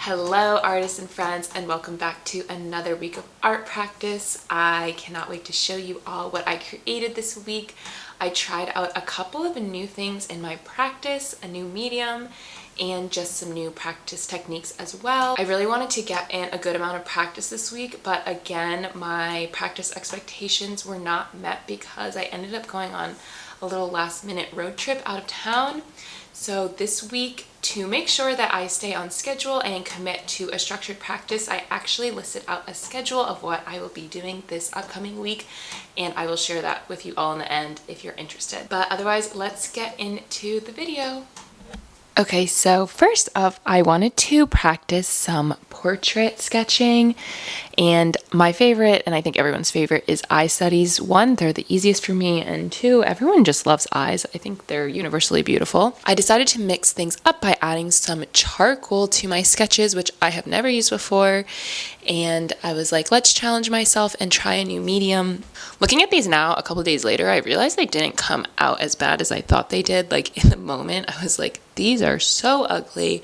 Hello artists and friends, and welcome back to another week of art practice. I cannot wait to show you all what I created this week. I tried out a couple of new things in my practice, a new medium, and just some new practice techniques as well. I really wanted to get in a good amount of practice this week, but again, my practice expectations were not met because I ended up going on a little last minute road trip out of town. So this week, to make sure that I stay on schedule and commit to a structured practice, I actually listed out a schedule of what I will be doing this upcoming week, and I will share that with you all in the end if you're interested. But otherwise, let's get into the video. Okay, so first off, I wanted to practice some portrait sketching, and my favorite, and I think everyone's favorite, is eye studies. One, they're the easiest for me, and two, everyone just loves eyes. I think they're universally beautiful. I decided to mix things up by adding some charcoal to my sketches, which I have never used before, and I was like, let's challenge myself and try a new medium. Looking at these now, a couple days later, I realized they didn't come out as bad as I thought they did. Like, in the moment, I was like, these are so ugly,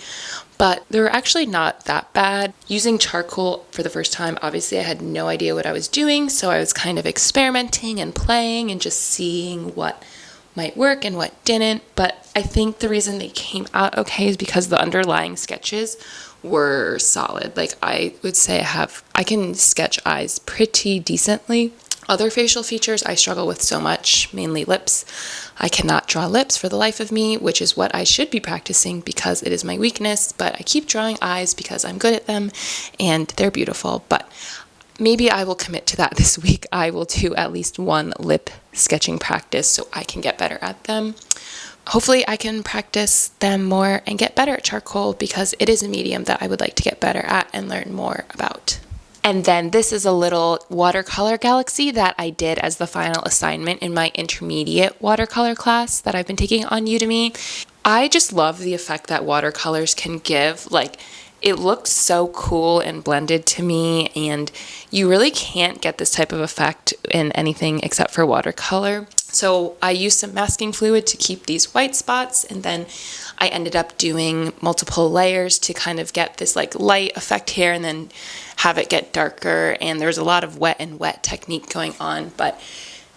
but they were actually not that bad. Using charcoal for the first time, obviously I had no idea what I was doing, so I was kind of experimenting and playing and just seeing what might work and what didn't. But I think the reason they came out okay is because the underlying sketches were solid. Like, I would say I can sketch eyes pretty decently. Other facial features I struggle with so much, mainly lips. I cannot draw lips for the life of me, which is what I should be practicing because it is my weakness, but I keep drawing eyes because I'm good at them and they're beautiful. But maybe I will commit to that this week. I will do at least one lip sketching practice so I can get better at them. Hopefully I can practice them more and get better at charcoal because it is a medium that I would like to get better at and learn more about. And then this is a little watercolor galaxy that I did as the final assignment in my intermediate watercolor class that I've been taking on Udemy. I just love the effect that watercolors can give. Like, it looks so cool and blended to me, and you really can't get this type of effect in anything except for watercolor. So I used some masking fluid to keep these white spots, and then I ended up doing multiple layers to kind of get this like light effect here and then have it get darker. And there's a lot of wet and wet technique going on, but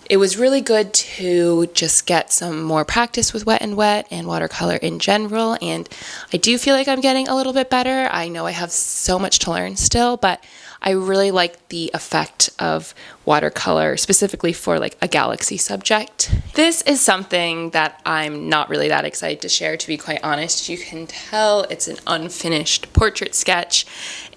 it was really good to just get some more practice with wet and wet and watercolor in general. And I do feel like I'm getting a little bit better. I know I have so much to learn still, but I really like the effect of watercolor, specifically for like a galaxy subject. This is something that I'm not really that excited to share, to be quite honest. You can tell it's an unfinished portrait sketch,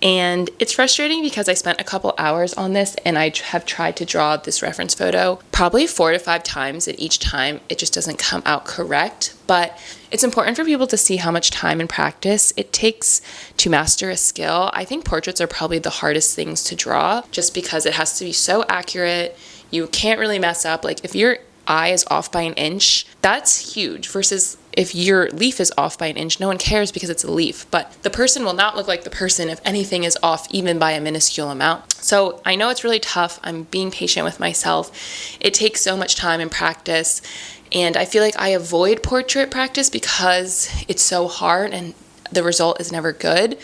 and it's frustrating because I spent a couple hours on this and I have tried to draw this reference photo probably 4 to 5 times, and each time it just doesn't come out correct. But it's important for people to see how much time and practice it takes to master a skill. I think portraits are probably the hardest things to draw just because it has to be so accurate. You can't really mess up. Like, if your eye is off by an inch, that's huge, versus if your leaf is off by an inch, no one cares because it's a leaf. But the person will not look like the person if anything is off even by a minuscule amount. So I know it's really tough. I'm being patient with myself. It takes so much time and practice. And I feel like I avoid portrait practice because it's so hard and the result is never good.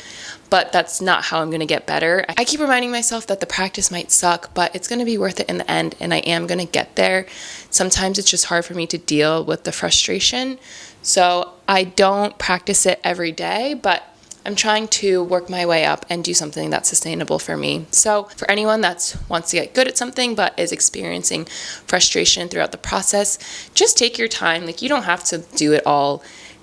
But that's not how I'm going to get better. I keep reminding myself that the practice might suck, but it's going to be worth it in the end, and I am going to get there. Sometimes it's just hard for me to deal with the frustration. So I don't practice it every day, but I'm trying to work my way up and do something that's sustainable for me. So for anyone that wants to get good at something but is experiencing frustration throughout the process, just take your time. Like, you don't have to do it all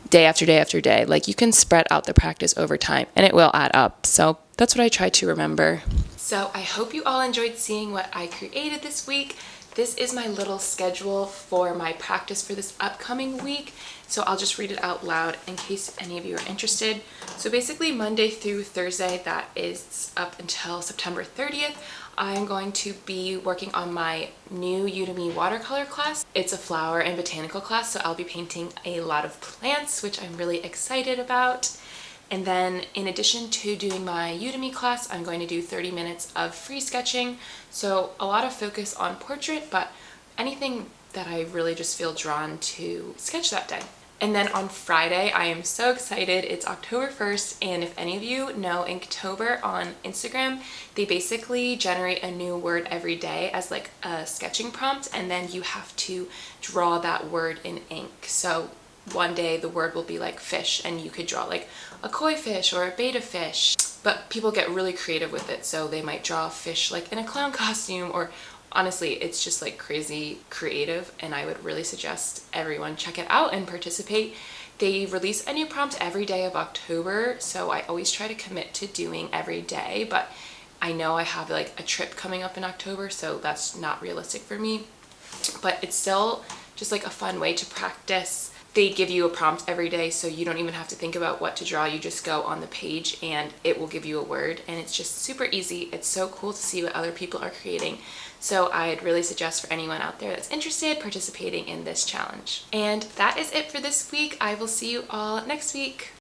day after day after day. Like, you can spread out the practice over time and it will add up. So that's what I try to remember. So I hope you all enjoyed seeing what I created this week. This is my little schedule for my practice for this upcoming week. So I'll just read it out loud in case any of you are interested. So basically Monday through Thursday, that is up until September 30th, I'm going to be working on my new Udemy watercolor class. It's a flower and botanical class, so I'll be painting a lot of plants, which I'm really excited about. And then in addition to doing my Udemy class, I'm going to do 30 minutes of free sketching. So a lot of focus on portrait, but anything that I really just feel drawn to sketch that day. And then on Friday, I am so excited. It's October 1st, and if any of you know Inktober on Instagram, they basically generate a new word every day as like a sketching prompt, and then you have to draw that word in ink. So one day the word will be like fish, and you could draw like a koi fish or a betta fish. But people get really creative with it, so they might draw a fish like in a clown costume, or honestly, it's just like crazy creative, and I would really suggest everyone check it out and participate. They release a new prompt every day of October, so I always try to commit to doing every day, but I know I have like a trip coming up in October, so that's not realistic for me. But it's still just like a fun way to practice. They give you a prompt every day, so you don't even have to think about what to draw. You just go on the page and it will give you a word, and it's just super easy. It's so cool to see what other people are creating. So I'd really suggest for anyone out there that's interested participating in this challenge. And that is it for this week. I will see you all next week.